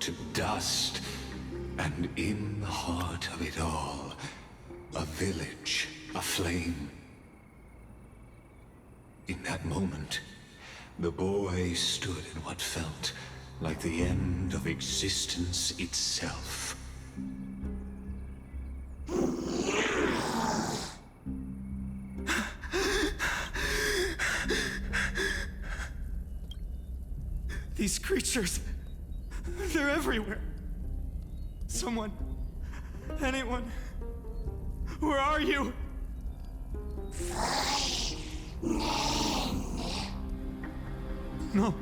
to dust. And in the heart of it all, a village aflame. In that moment, the boy stood in what felt like the end of existence itself. These creatures, they're everywhere. Someone, anyone, where are you? No,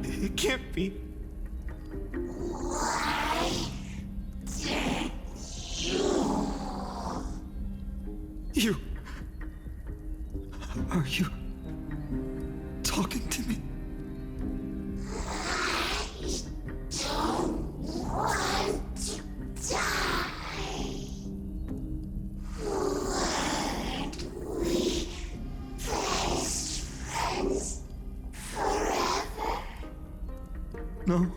it can't be. You, are you talking to me? No.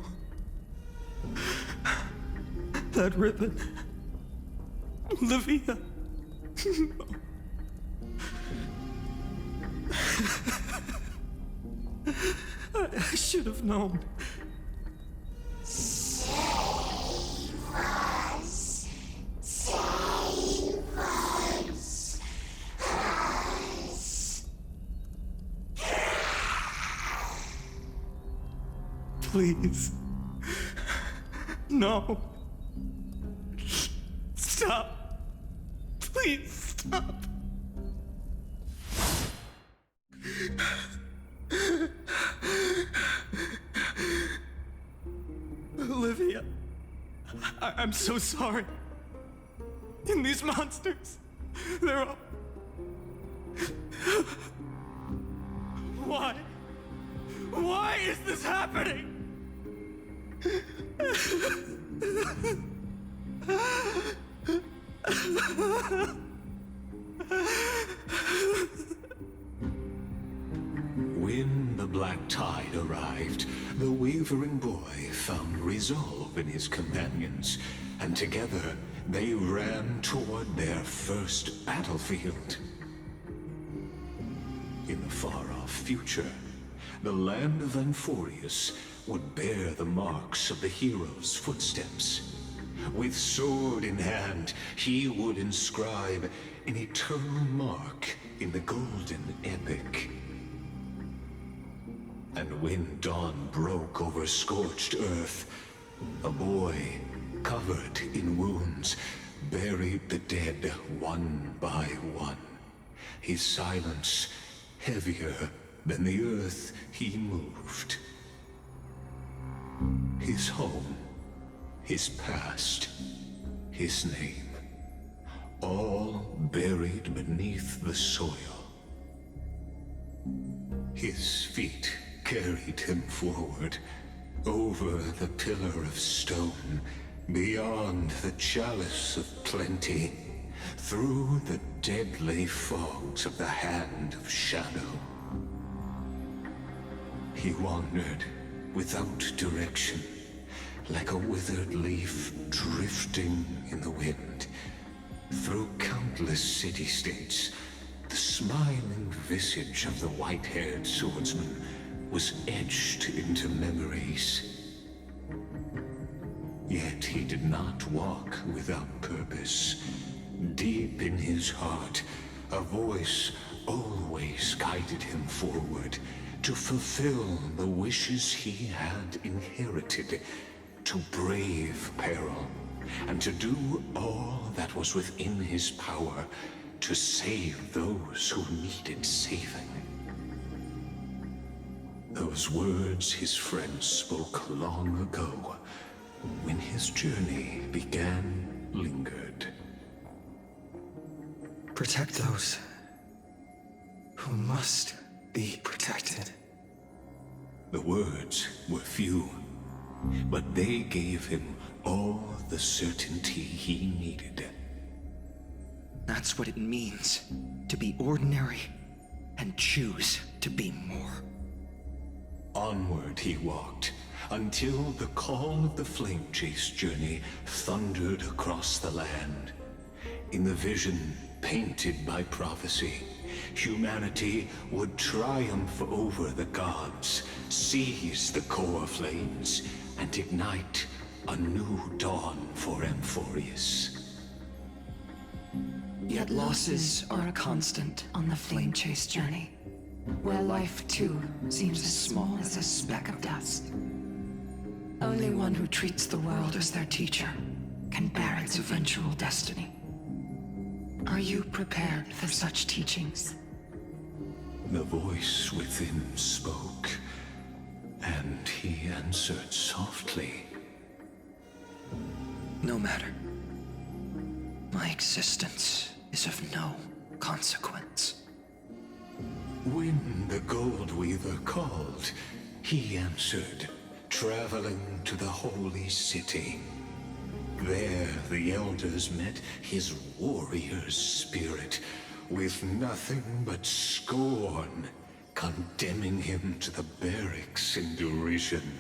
That ribbon. Olivia. No. I should have known. Save us. Save us. Please. No. Stop. Please stop. Olivia, I'm so sorry. And these monsters, they're all... Why? Why is this happening? When the black tide arrived, the wavering boy found resolve in his companions, and together they ran toward their first battlefield. In the far-off future, the land of Anforius would bear the marks of the hero's footsteps. With sword in hand, he would inscribe an eternal mark in the golden epic. And when dawn broke over scorched earth, a boy, covered in wounds, buried the dead one by one. His silence heavier than the earth he moved. His home, his past, his name, all buried beneath the soil. His feet carried him forward, over the pillar of stone, beyond the chalice of plenty, through the deadly fogs of the Hand of Shadow. He wandered without direction, like a withered leaf drifting in the wind. Through countless city-states, the smiling visage of the white-haired swordsman was etched into memories. Yet he did not walk without purpose. Deep in his heart, a voice always guided him forward to fulfill the wishes he had inherited, to brave peril, and to do all that was within his power to save those who needed saving. Those words his friend spoke long ago, when his journey began, lingered. Protect those who must be protected. The words were few, but they gave him all the certainty he needed. That's what it means to be ordinary and choose to be more. Onward he walked, until the call of the flame chase journey thundered across the land. In the vision painted by prophecy, humanity would triumph over the gods, seize the core flames, and ignite a new dawn for Amphorius. Yet losses are a constant on the flame chase journey, where life too seems as small as a speck of dust. Only one who treats the world as their teacher can bear its eventual destiny. Are you prepared for such teachings? The voice within spoke, and he answered softly. No matter. My existence is of no consequence. When the Gold Weaver called, he answered, traveling to the holy city. There the elders met his warrior's spirit, with nothing but scorn, condemning him to the barracks in derision.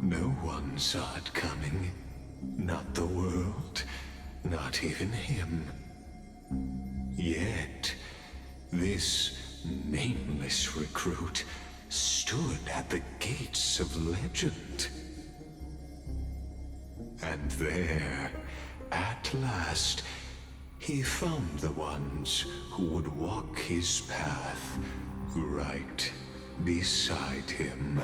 No one saw it coming. Not the world, not even him. Yet, this nameless recruit stood at the gates of legend. And there, at last, he found the ones who would walk his path right beside him.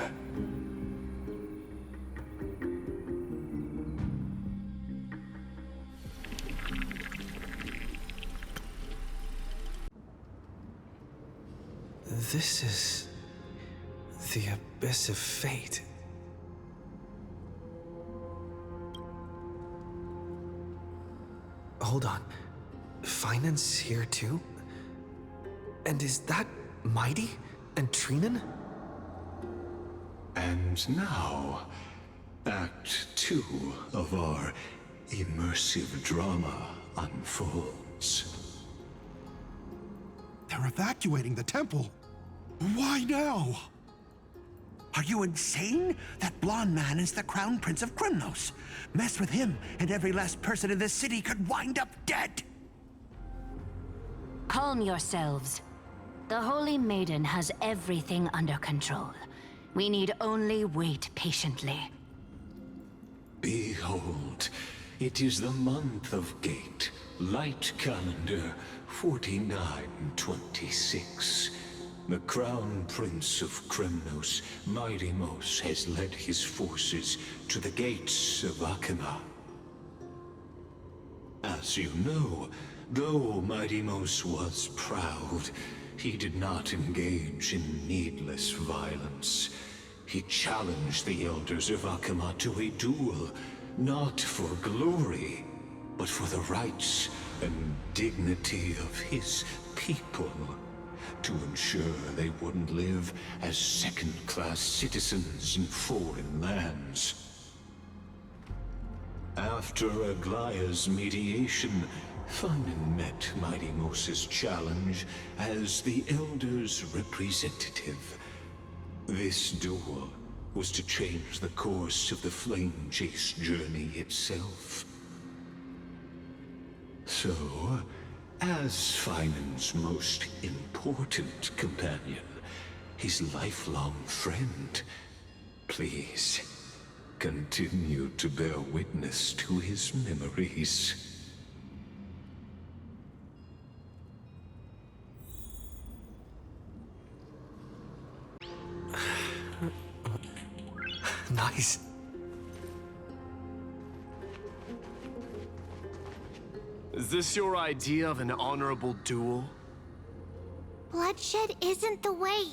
This is the abyss of fate. Hold on. Finance here too? And is that Mighty and Trinan? And now, Act 2 of our immersive drama unfolds. They're evacuating the temple. Why now? Are you insane? That blonde man is the Crown Prince of Krymnos. Mess with him, and every last person in this city could wind up dead. Calm yourselves. The Holy Maiden has everything under control. We need only wait patiently. Behold, it is the month of Gate, light calendar 4926. The Crown Prince of Krymnos, Mighty Mos, has led his forces to the gates of Akima. As you know, though Mighty Mos was proud, he did not engage in needless violence. He challenged the elders of Akima to a duel, not for glory, but for the rights and dignity of his people, to ensure they wouldn't live as second-class citizens in foreign lands. After Aglaya's mediation, Funden met Mighty Mos's challenge as the Elder's representative. This duel was to change the course of the Flame Chase journey itself. So, as Finan's most important companion, his lifelong friend, please continue to bear witness to his memories. Nice. Is this your idea of an honorable duel? Bloodshed isn't the way.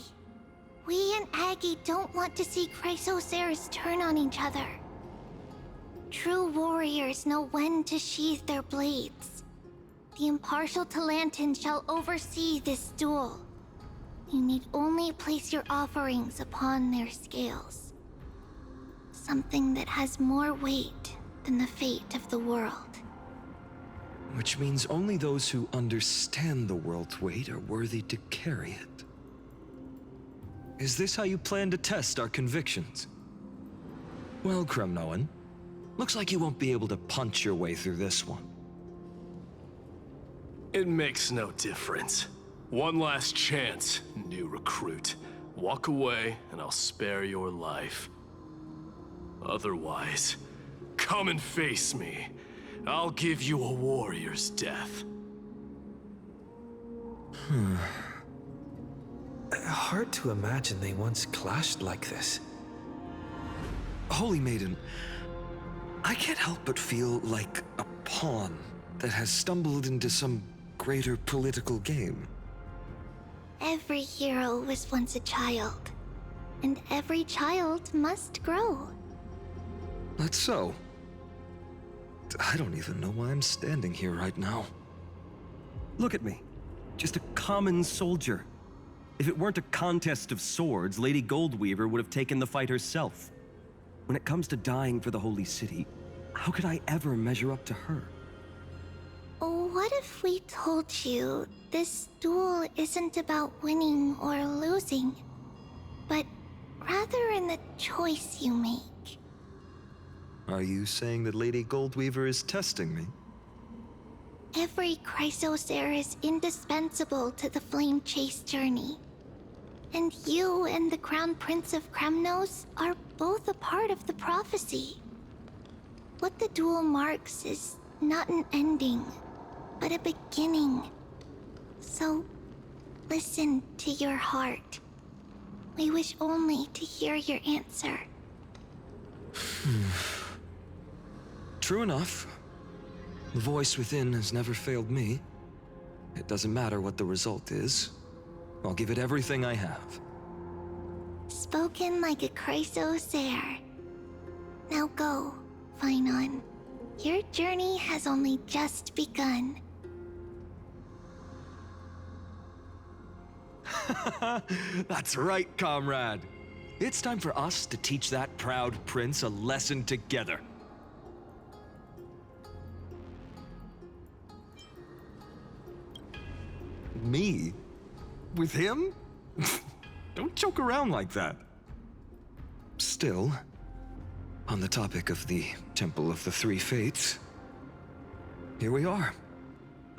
We and Aggie don't want to see Chrysoceres turn on each other. True warriors know when to sheathe their blades. The impartial Talantin shall oversee this duel. You need only place your offerings upon their scales. Something that has more weight than the fate of the world. Which means only those who understand the world's weight are worthy to carry it. Is this how you plan to test our convictions? Well, Kremnoan, looks like you won't be able to punch your way through this one. It makes no difference. One last chance, new recruit. Walk away, and I'll spare your life. Otherwise, come and face me. I'll give you a warrior's death. Hard to imagine they once clashed like this. Holy Maiden, I can't help but feel like a pawn that has stumbled into some greater political game. Every hero was once a child, and every child must grow. That's so. I don't even know why I'm standing here right now. Look at me. Just a common soldier. If it weren't a contest of swords, Lady Goldweaver would have taken the fight herself. When it comes to dying for the Holy City, how could I ever measure up to her? What if we told you this duel isn't about winning or losing, but rather in the choice you make? Are you saying that Lady Goldweaver is testing me? Every Chrysosaur is indispensable to the Flame Chase journey. And you and the Crown Prince of Kremnos are both a part of the prophecy. What the duel marks is not an ending, but a beginning. So, listen to your heart. We wish only to hear your answer. True enough. The voice within has never failed me. It doesn't matter what the result is. I'll give it everything I have. Spoken like a Chrysosaur. Now go, Finon. Your journey has only just begun. That's right, comrade. It's time for us to teach that proud prince a lesson together. Me? With him? Don't joke around like that. Still, on the topic of the Temple of the Three Fates, here we are,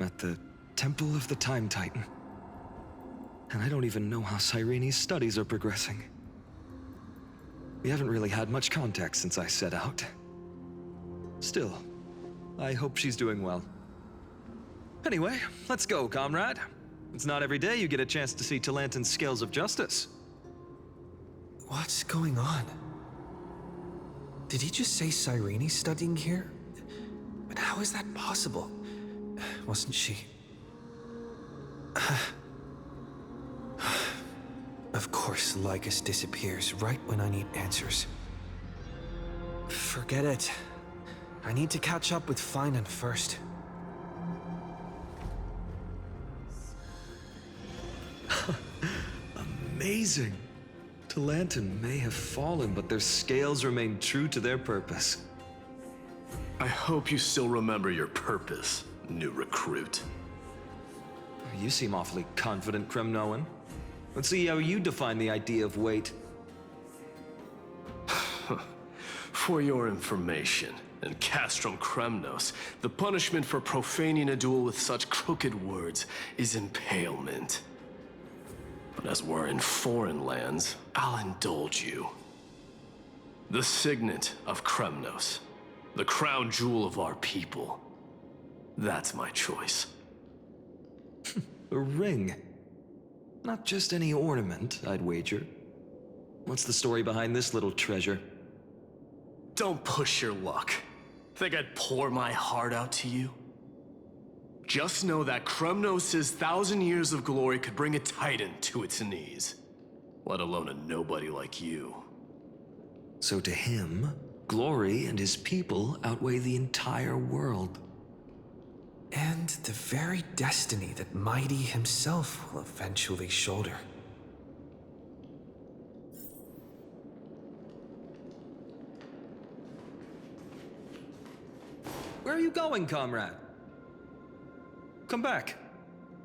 at the Temple of the Time Titan. And I don't even know how Cyrene's studies are progressing. We haven't really had much contact since I set out. Still, I hope she's doing well. Anyway, let's go, comrade. It's not every day you get a chance to see Talantan's scales of justice. What's going on? Did he just say Cyrene's studying here? But how is that possible? Wasn't she... Of course, Lycus disappears right when I need answers. Forget it. I need to catch up with Finan first. Amazing. Talantan may have fallen, but their scales remain true to their purpose. I hope you still remember your purpose, new recruit. You seem awfully confident, Kremnoan. Let's see how you define the idea of weight. For your information, in Castrum Kremnos, the punishment for profaning a duel with such crooked words is impalement. But as we're in foreign lands, I'll indulge you. The signet of Kremnos, the crown jewel of our people. That's my choice. A ring. Not just any ornament, I'd wager. What's the story behind this little treasure? Don't push your luck. Think I'd pour my heart out to you? Just know that Kremnos' 1,000 years of glory could bring a titan to its knees. Let alone a nobody like you. So to him, glory and his people outweigh the entire world. And the very destiny that Mighty himself will eventually shoulder. Where are you going, comrade? Come back.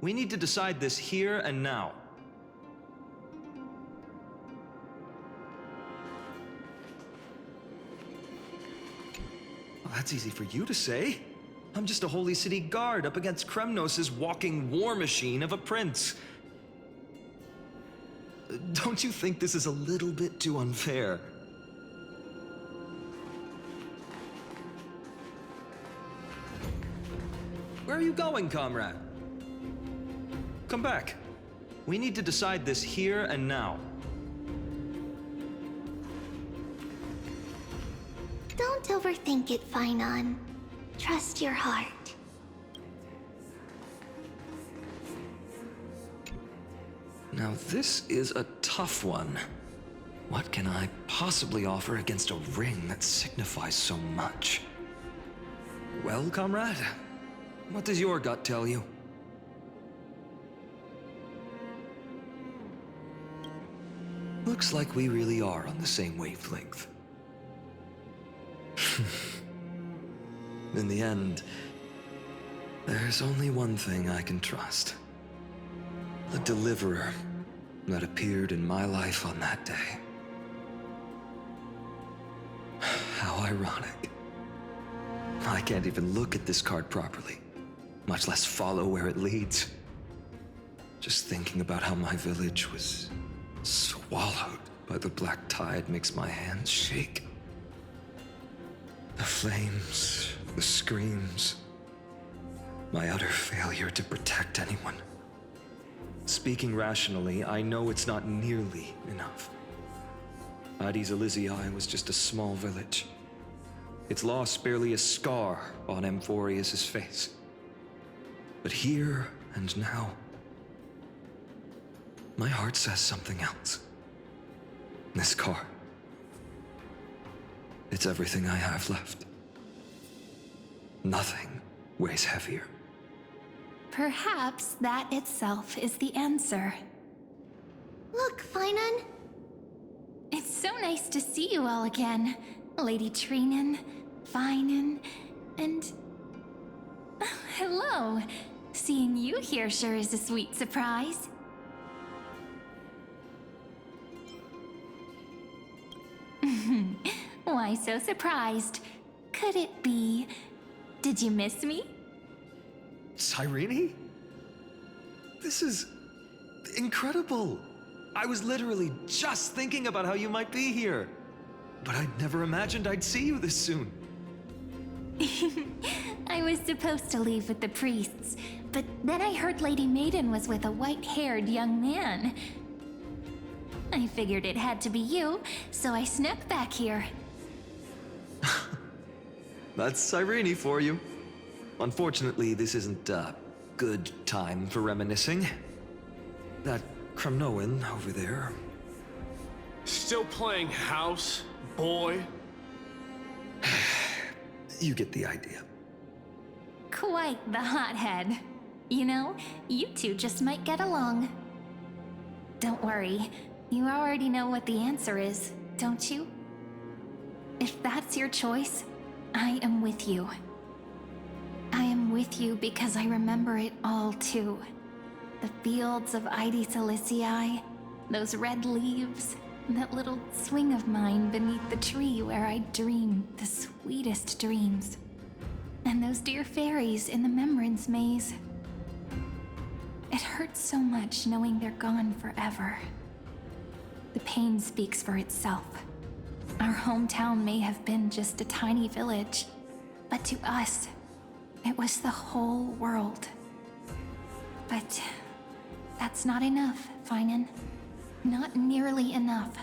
We need to decide this here and now. Well, that's easy for you to say. I'm just a Holy City guard up against Kremnos' walking war machine of a prince. Don't you think this is a little bit too unfair? Where are you going, comrade? Come back. We need to decide this here and now. Don't overthink it, Finon. Trust your heart. Now this is a tough one. What can I possibly offer against a ring that signifies so much? Well, comrade, what does your gut tell you? Looks like we really are on the same wavelength. In the end, there's only one thing I can trust. The deliverer that appeared in my life on that day. How ironic. I can't even look at this card properly, much less follow where it leads. Just thinking about how my village was swallowed by the black tide makes my hands shake. The flames, the screams, my utter failure to protect anyone. Speaking rationally, I know it's not nearly enough. Hades Elysiae was just a small village. Its loss barely a scar on Amphorius' face. But here and now, my heart says something else. This car. It's everything I have left. Nothing weighs heavier. Perhaps that itself is the answer. Look, Finon. It's so nice to see you all again. Lady Trinan, Finon, and... hello. Seeing you here sure is a sweet surprise. Why so surprised? Could it be... Did you miss me? Cyrene? This is incredible. I was literally just thinking about how you might be here. But I'd never imagined I'd see you this soon. I was supposed to leave with the priests, but then I heard Lady Maiden was with a white-haired young man. I figured it had to be you, so I snuck back here. That's Cyrene for you. Unfortunately, this isn't a good time for reminiscing. That Kremnoan over there. Still playing house, boy? You get the idea. Quite the hothead. You know, you two just might get along. Don't worry, you already know what the answer is, don't you? If that's your choice, I am with you. I am with you because I remember it all too. The fields of Hades Elysiae, those red leaves, that little swing of mine beneath the tree where I dreamed the sweetest dreams. And those dear fairies in the Memorance Maze. It hurts so much knowing they're gone forever. The pain speaks for itself. Our hometown may have been just a tiny village, but to us, it was the whole world. But that's not enough, Finon. Not nearly enough.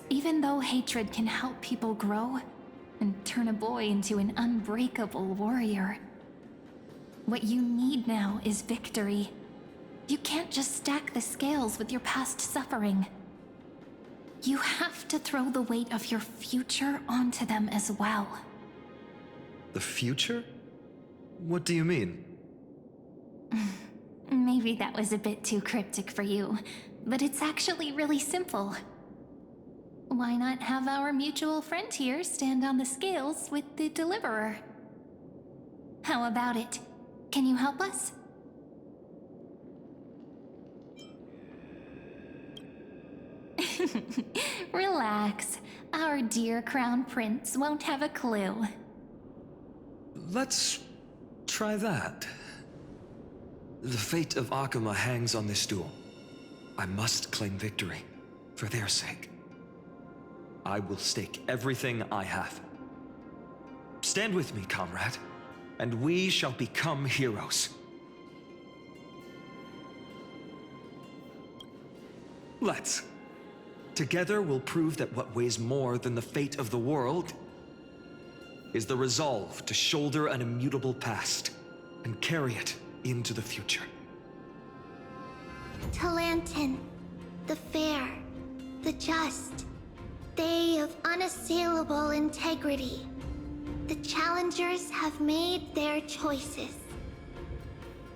Even though hatred can help people grow and turn a boy into an unbreakable warrior, what you need now is victory. You can't just stack the scales with your past suffering. You have to throw the weight of your future onto them as well. The future? What do you mean? Maybe that was a bit too cryptic for you, but it's actually really simple. Why not have our mutual friend here stand on the scales with the deliverer? How about it? Can you help us? Relax. Our dear Crown Prince won't have a clue. let's try that. The fate of Akuma hangs on this duel. I must claim victory, for their sake. I will stake everything I have. Stand with me, comrade, and we shall become heroes. Let's. Together we'll prove that what weighs more than the fate of the world is the resolve to shoulder an immutable past and carry it into the future. Talantin, the fair, the just, they of unassailable integrity. The challengers have made their choices.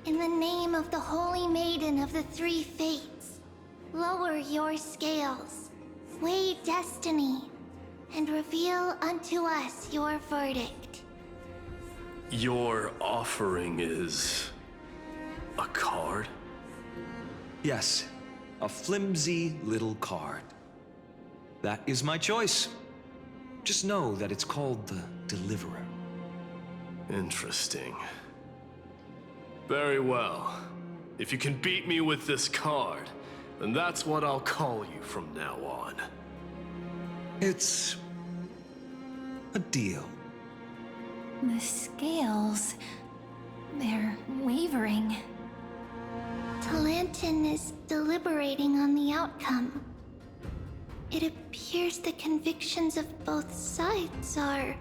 In the name of the Holy Maiden of the Three Fates, lower your scales, weigh destiny, and reveal unto us your verdict. Your offering is a card? Yes, a flimsy little card. That is my choice. Just know that it's called the Deliverer. Interesting. Very well. If you can beat me with this card, then that's what I'll call you from now on. It's a deal. The scales. They're wavering. Talantin is deliberating on the outcome. It appears the convictions of both sides are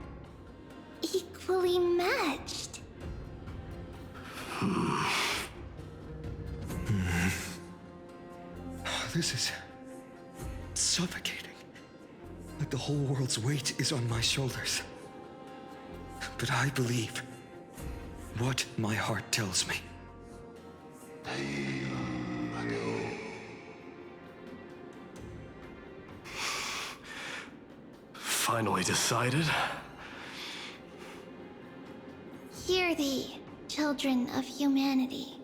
equally matched. This is suffocating. Like the whole world's weight is on my shoulders. But I believe what my heart tells me. Finally decided? Hear thee, children of humanity.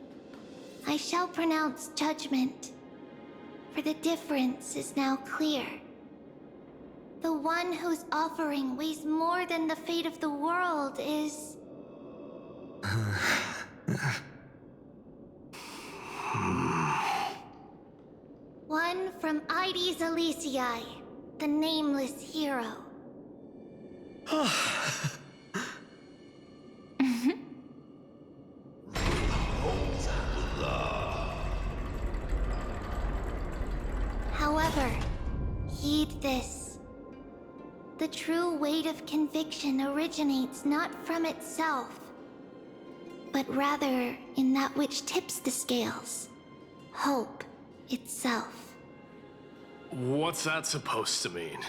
I shall pronounce judgment, for the difference is now clear. The one whose offering weighs more than the fate of the world is... one from Ides Elysiae, the nameless hero. However, heed this. The true weight of conviction originates not from itself, but rather in that which tips the scales. Hope itself. What's that supposed to mean?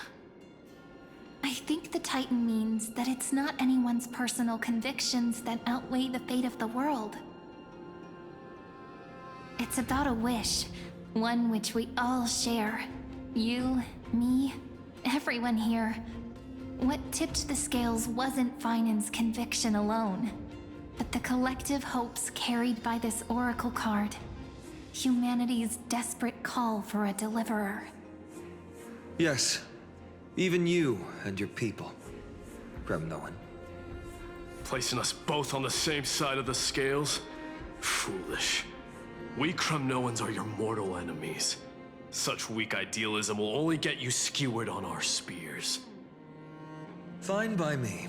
I think the Titan means that it's not anyone's personal convictions that outweigh the fate of the world. It's about a wish, one which we all share. You, me, everyone here. What tipped the scales wasn't Finan's conviction alone, but the collective hopes carried by this oracle card. Humanity's desperate call for a deliverer. Yes, even you and your people, Kremnoan. Placing us both on the same side of the scales? Foolish. We Kremnoans are your mortal enemies. Such weak idealism will only get you skewered on our spears. Fine by me.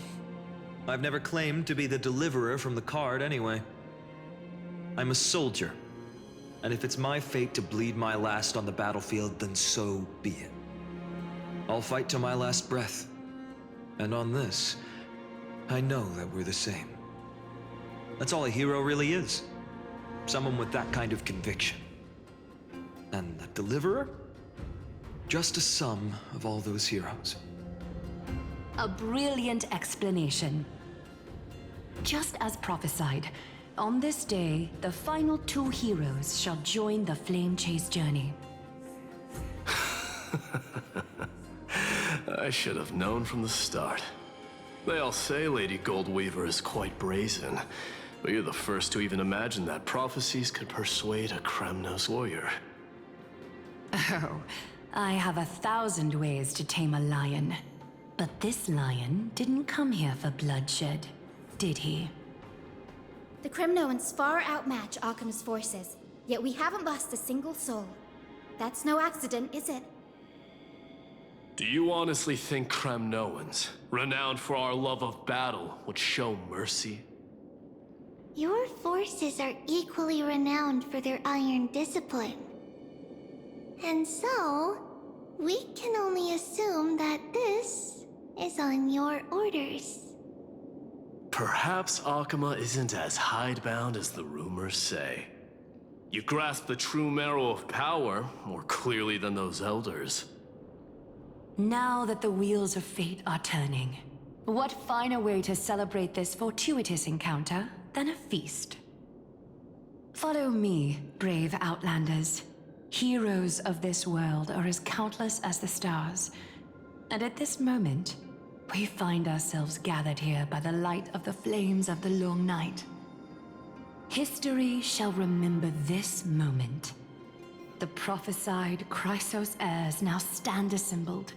I've never claimed to be the deliverer from the card anyway. I'm a soldier, and if it's my fate to bleed my last on the battlefield, then so be it. I'll fight to my last breath. And on this, I know that we're the same. That's all a hero really is. Someone with that kind of conviction. And the Deliverer? Just a sum of all those heroes. A brilliant explanation. Just as prophesied, on this day, the final two heroes shall join the Flame Chase journey. I should have known from the start. They all say Lady Goldweaver is quite brazen, but you're the first to even imagine that prophecies could persuade a Kremnos warrior. Oh, I have 1,000 ways to tame a lion. But this lion didn't come here for bloodshed. did he? The Kremnoans far outmatch Occam's forces, yet we haven't lost a single soul. That's no accident, is it? Do you honestly think Kremnoans, renowned for our love of battle, would show mercy? Your forces are equally renowned for their iron discipline. And so, we can only assume that this is on your orders. Perhaps Akama isn't as hidebound as the rumors say. You grasp the true marrow of power more clearly than those elders. Now that the wheels of fate are turning, what finer way to celebrate this fortuitous encounter than a feast? Follow me, brave Outlanders. Heroes of this world are as countless as the stars, and at this moment, we find ourselves gathered here by the light of the flames of the long night. History shall remember this moment. The prophesied Chrysos heirs now stand assembled,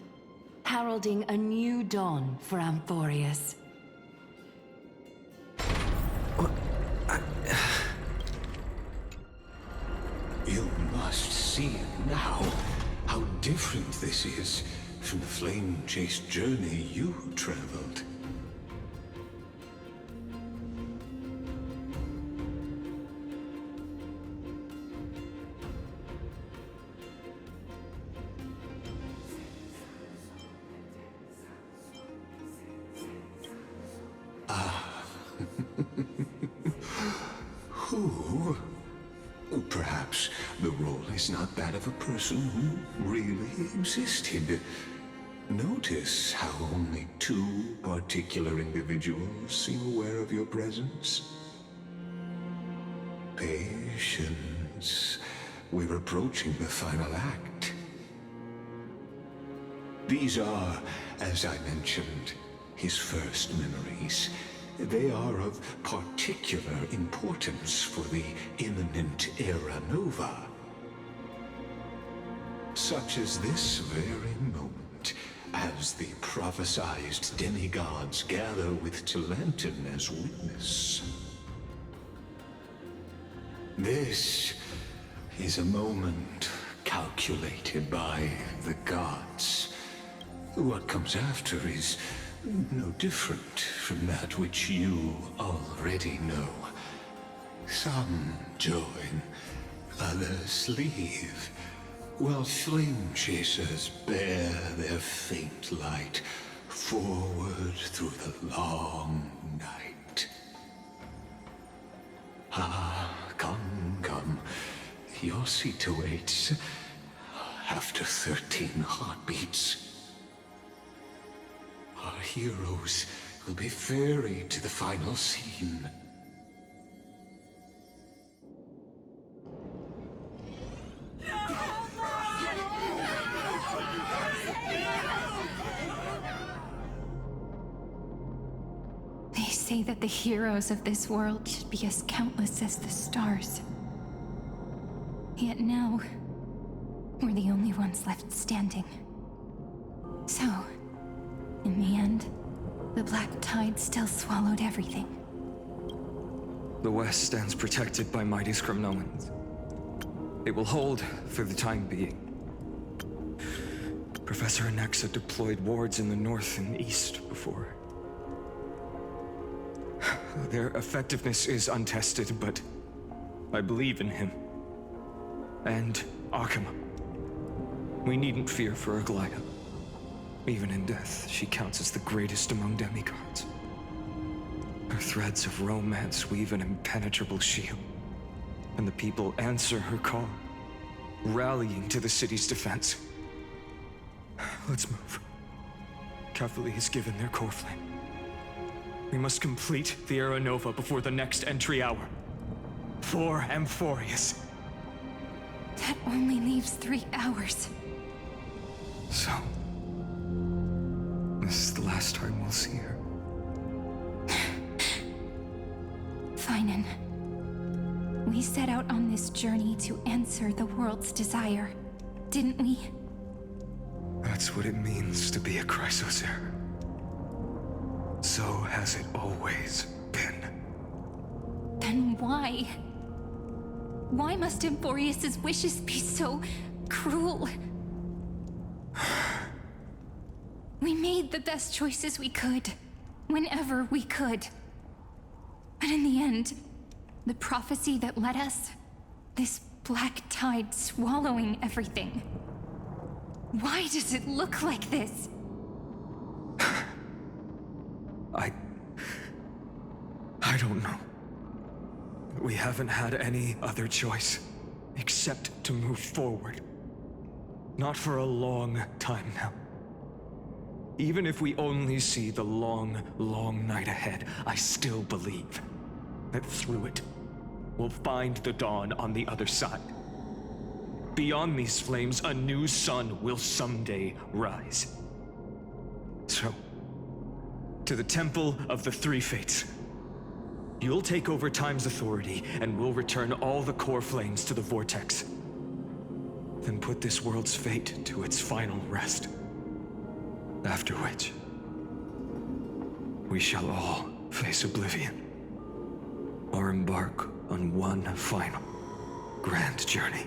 heralding a new dawn for Amphorius. You must see now how different this is from the flame-chased journey you traveled. Who? Perhaps the role is not that of a person who really existed. Notice how only two particular individuals seem aware of your presence. Patience. We're approaching the final act. These are, as I mentioned, his first memories. They are of particular importance for the imminent Era Nova. Such as this very moment, as the prophesized demigods gather with Talenton as witness. This is a moment calculated by the gods. What comes after is no different from that which you already know. Some join, others leave, while flame chasers bear their faint light forward through the long night. Ah, come. Your seat awaits. After 13 heartbeats, our heroes will be ferried to the final scene. They say that the heroes of this world should be as countless as the stars. Yet now, we're the only ones left standing. So, in the end, the black tide still swallowed everything. The West stands protected by mighty Kremnoans. It will hold for the time being. Professor Anexa deployed wards in the north and east before. Their effectiveness is untested, but I believe in him. And Akama. We needn't fear for Aglaya. Even in death, she counts as the greatest among demigods. Her threads of romance weave an impenetrable shield, and the people answer her call, rallying to the city's defense. Let's move. Cavalry has given their core flame. We must complete the Era Nova before the next entry hour. For Amphorius. That only leaves 3 hours. So, this is the last time we'll see her. Finan, we set out on this journey to answer the world's desire, didn't we? That's what it means to be a Chrysos heir. So has it always. been. Then why? Why must Emborius's wishes be so cruel? We made the best choices we could, whenever we could. But in the end, the prophecy that led us, this black tide swallowing everything. Why does it look like this? I don't know. We haven't had any other choice except to move forward. Not for a long time now. Even if we only see the long, long night ahead, I still believe that through it, we'll find the dawn on the other side. Beyond these flames, a new sun will someday rise. So, to the Temple of the Three Fates. You'll take over Time's authority, and we'll return all the core flames to the Vortex. Then put this world's fate to its final rest. After which, we shall all face oblivion, or embark on one final grand journey.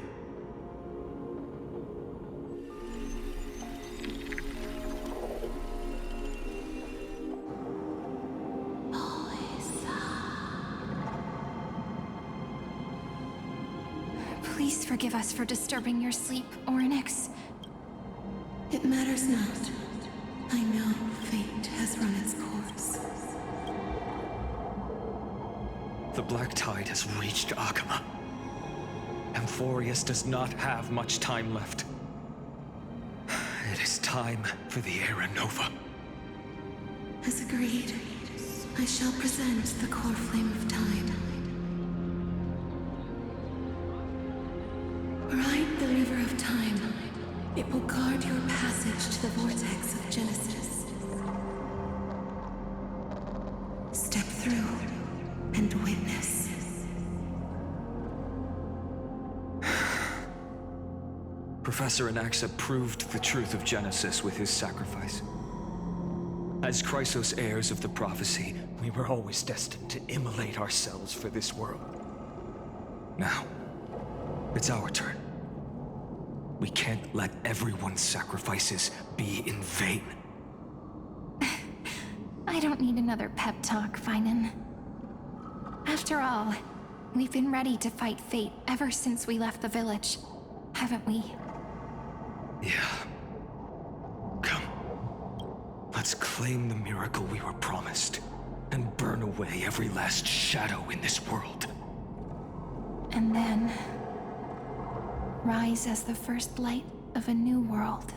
Please forgive us for disturbing your sleep, Orynyx. It matters not. I know fate has run its course. The Black Tide has reached Akama. Amphorius does not have much time left. It is time for the Era Nova. As agreed, I shall present the core flame of time. Ride the river of time. It will guard your passage to the vortex of Genesis. Step through and witness. Professor Anaxa proved the truth of Genesis with his sacrifice. As Chrysos heirs of the prophecy, we were always destined to immolate ourselves for this world. Now, it's our turn. We can't let everyone's sacrifices be in vain. I don't need another pep talk, Finan. After all, we've been ready to fight fate ever since we left the village, haven't we? Yeah. Come. Let's claim the miracle we were promised, and burn away every last shadow in this world. And then rise as the first light of a new world.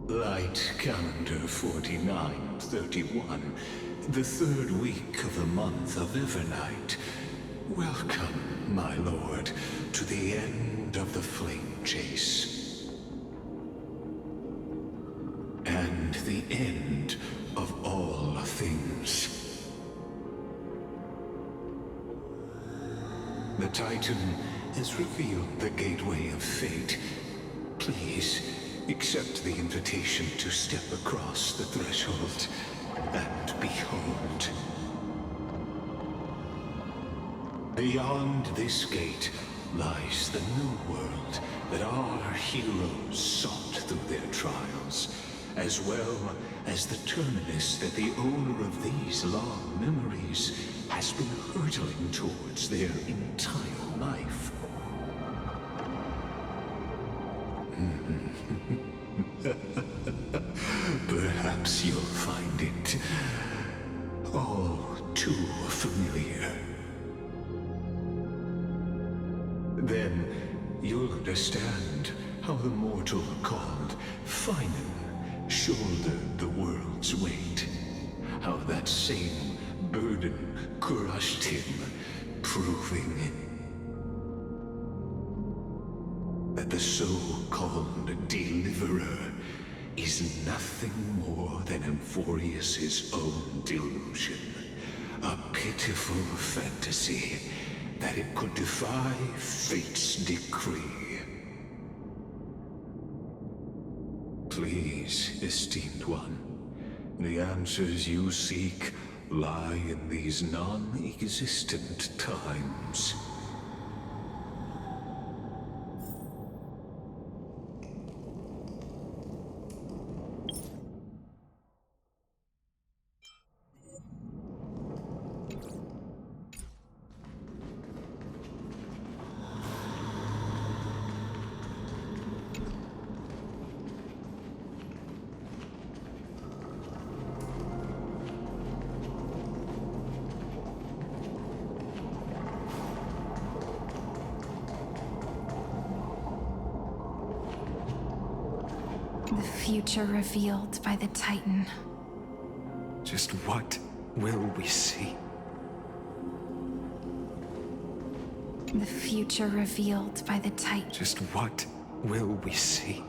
Light calendar 4931, the third week of the month of Evernight. Welcome, my lord, to the end of the flame chase. And the end of all things. The Titan has revealed the gateway of fate. Please, accept the invitation to step across the threshold and behold. Beyond this gate lies the new world that our heroes sought through their trials, as well as the terminus that the owner of these long memories has been hurtling towards their entire life. Perhaps you'll find it all too familiar. Then you'll understand how the mortal called Finan shouldered the world's weight. How that same burden crushed him, proving that the so-called deliverer is nothing more than Amphorius's own delusion. A pitiful fantasy that it could defy fate's decree. Please, esteemed one, the answers you seek lie in these non-existent times. The future revealed by the Titan. Just what will we see? The future revealed by the Titan. Just what will we see?